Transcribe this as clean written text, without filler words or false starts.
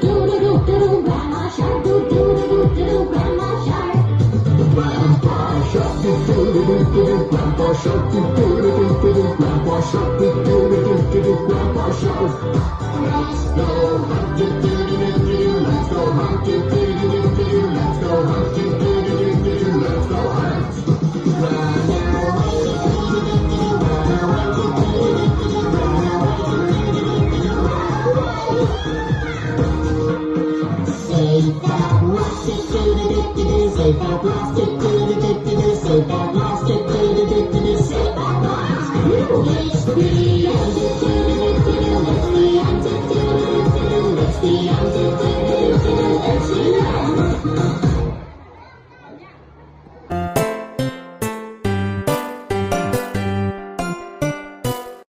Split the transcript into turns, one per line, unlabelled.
Grandma Shark, Grandma Shark. Grandpa Shark, Grandpa Shark, Grandpa Shark, Grandpa Shark. Let's go hunting, let's go hunting, let's go hunting, let's go hunt. Run away, Save that plastic, save that plastic, save that plastic, save that plastic. It's the end, it's the end, it's the end.